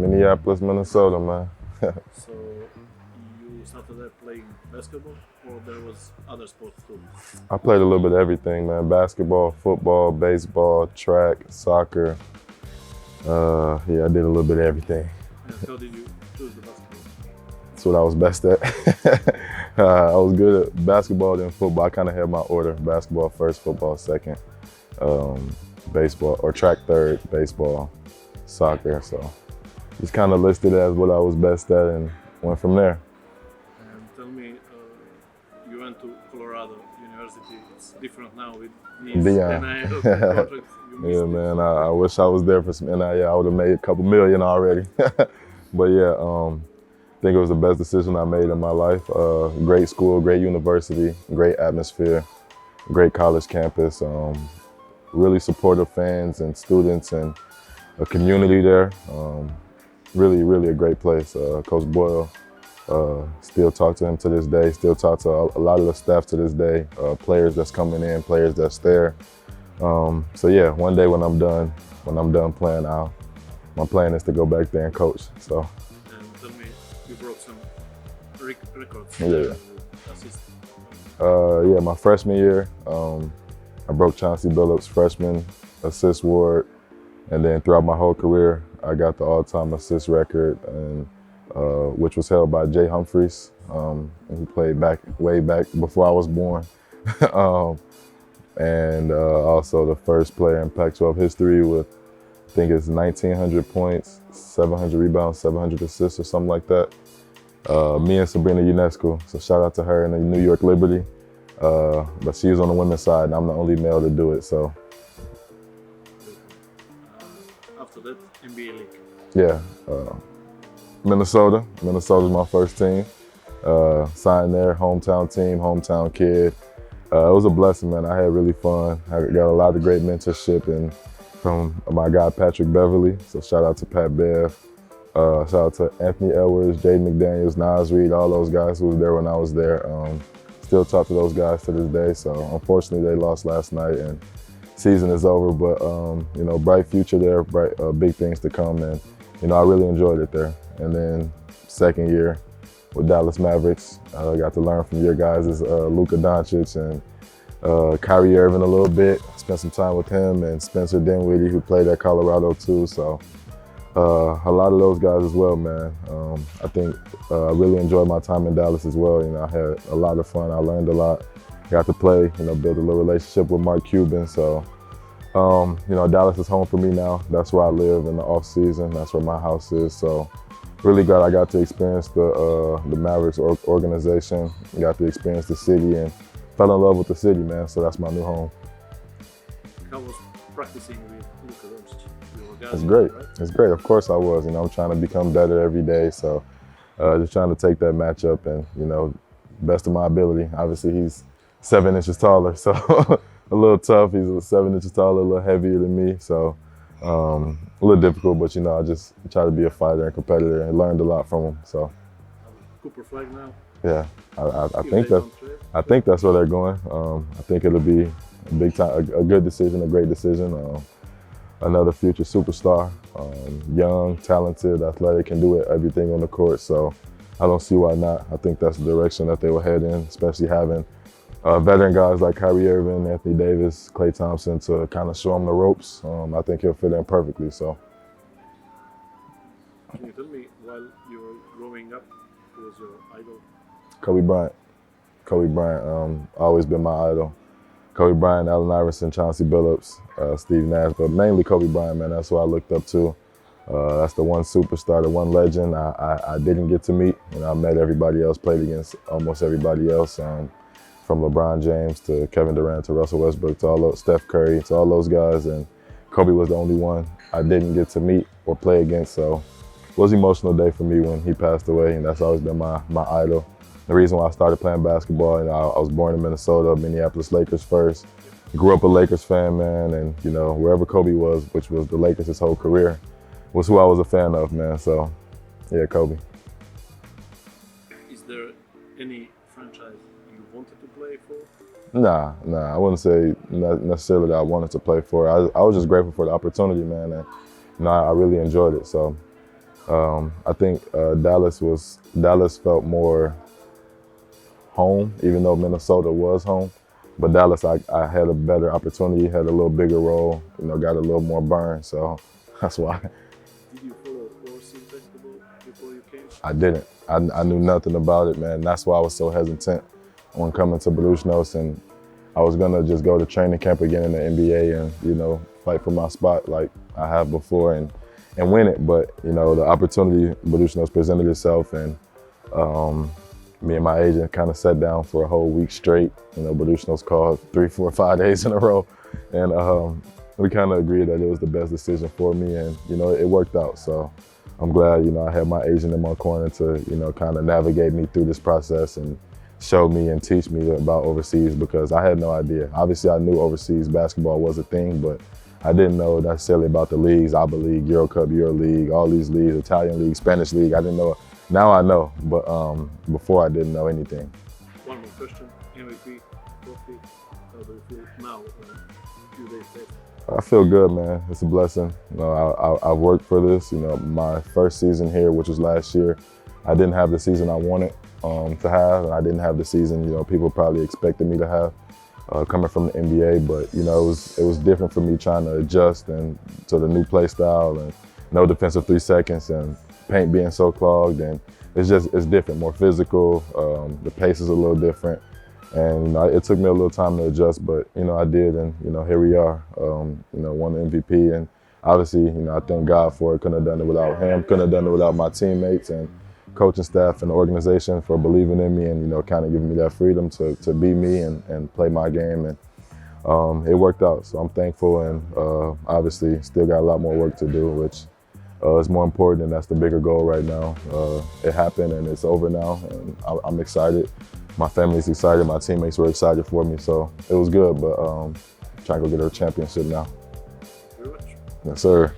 Minneapolis, Minnesota, man. So you started there playing basketball, or there was other sports too? I played a little bit of everything, man. Basketball, football, baseball, track, soccer. Yeah, I did a little bit of everything. And how did you choose the basketball? That's what I was best at. I was good at basketball, then football. I kind of had my order: basketball first, football second, baseball or track third, baseball, soccer. So just kind of listed as what I was best at and went from there. And tell me, you went to Colorado University. It's different now with these Beyond. NIL contracts. You missed Yeah, it. man. I wish I was there for some NIL. I would have made a couple million already. But yeah, I think it was the best decision I made in my life. Great school, great university, great atmosphere, great college campus. Really supportive fans and students and a community there. Really, really a great place. Coach Boyle, still talk to him to this day. Still talk to a lot of the staff to this day. Players that's coming in, players that's there. So yeah, one day when I'm done playing, my plan is to go back there and coach. So. And tell me, you broke some records. Yeah. Assist. Yeah, my freshman year, I broke Chauncey Billups' freshman assist record, and then throughout my whole career, I got the all-time assist record, and which was held by Jay Humphreys, who played way back before I was born, and also the first player in Pac-12 history with, I think it's 1,900 points, 700 rebounds, 700 assists, or something like that. Me and Sabrina Ionescu, so shout out to her in the New York Liberty. But she's on the women's side, and I'm the only male to do it. So After that, NBA League. yeah, Minnesota. Minnesota's my first team. Signed there, hometown team, hometown kid. It was a blessing, man. I had really fun. I got a lot of great mentorship and from my guy Patrick Beverly. So shout out to Pat Bev. Shout out to Entoni Edvardsa, Jaden McDaniels, Nas Reed, all those guys who was there when I was there. Still talk to those guys to this day. So unfortunately they lost last night and season is over, but you know, bright future there, big things to come, and you know, I really enjoyed it there. And then second year with Dallas Mavericks, I got to learn from your guys, Luku Dončića and Kyrie Irving a little bit. Spent some time with him and Spencer Dinwiddie, who played at Colorado too. So a lot of those guys as well, man. I think I really enjoyed my time in Dallas as well. You know, I had a lot of fun. I learned a lot. Got to play, you know, build a little relationship with Mark Cuban. So, you know, Dallas is home for me now. That's where I live in the off season. That's where my house is. So, really glad I got to experience the Mavericks organization. Got to experience the city and fell in love with the city, man. So that's my new home. How was practicing with Luku Dončića? It's great. It's great. Of course I was. You know, I'm trying to become better every day. So, just trying to take that matchup and, you know, best of my ability. Obviously, he's 7 inches taller, so a little tough. He's 7 inches taller, a little heavier than me, so a little difficult. But you know, I just try to be a fighter and competitor, and learned a lot from him. So Cooper flag now. yeah, I think that's where they're going. I think it'll be a big time, a good decision, a great decision. Another future superstar, young, talented, athletic, can do everything on the court. So I don't see why not. I think that's the direction that they will head in, especially having veteran guys like Kyrie Irving, Anthony Davis, Klay Thompson to kind of show him the ropes. I think he'll fit in perfectly. So. Can you tell me, while you were growing up, who was your idol? Kobe Bryant. Kobe Bryant, always been my idol. Kobe Bryant, Allen Iverson, Chauncey Billups, Steve Nash, but mainly Kobe Bryant, man. That's who I looked up to. That's the one superstar, the one legend I didn't get to meet. You know, I met everybody else, played against almost everybody else, from LeBron James to Kevin Durant to Russell Westbrook to Steph Curry to all those guys, and Kobe was the only one I didn't get to meet or play against. So it was an emotional day for me when he passed away, and that's always been my idol. The reason why I started playing basketball, you know, I was born in Minnesota, Minneapolis Lakers first. Grew up a Lakers fan, man, and you know, wherever Kobe was, which was the Lakers his whole career, was who I was a fan of, man. So, yeah, Kobe. Is there any franchise you wanted to play for? Nah, I wouldn't say necessarily that I wanted to play for. I was just grateful for the opportunity, man, and you know, I really enjoyed it. So, I think Dallas felt more home, even though Minnesota was home. But Dallas, I had a better opportunity, had a little bigger role, got a little more burn, so that's why. Did you follow overseas basketball before you came? I didn't. I knew nothing about it, man. That's why I was so hesitant when coming to Brusnos, and I was gonna just go to training camp again in the NBA and, fight for my spot like I have before and win it. But, the opportunity, Brusnos presented itself, and me and my agent kind of sat down for a whole week straight. Brusnos called 3, 4, 5 days in a row. And we kind of agreed that it was the best decision for me, and, it worked out. So I'm glad, I had my agent in my corner to, kind of navigate me through this process and show me and teach me about overseas, because I had no idea. Obviously, I knew overseas basketball was a thing, but I didn't know necessarily about the leagues, ABA League, Euro Cup, Euro League, all these leagues, Italian League, Spanish League. I didn't know. Now I know, but before I didn't know anything. One more question. MVP, trophy. How do you feel now, a few days later? I feel good, man. It's a blessing. I've worked for this. My first season here, which was last year, I didn't have the season I wanted to have, and I didn't have the season people probably expected me to have coming from the NBA. But it was different for me trying to adjust and to the new play style, and no defensive 3 seconds, and paint being so clogged, and it's different, more physical. The pace is a little different, and it took me a little time to adjust, but I did, and here we are. Won the MVP, and obviously I thank God for it. Couldn't have done it without him. Couldn't have done it without my teammates and coaching staff and the organization for believing in me and kind of giving me that freedom to be me and play my game, and it worked out. So I'm thankful, and obviously still got a lot more work to do, which is more important, and that's the bigger goal right now. It happened, and it's over now, and I'm excited. My family's excited. My teammates were excited for me, so it was good. But trying to go get our championship now. Very much. Yes, sir.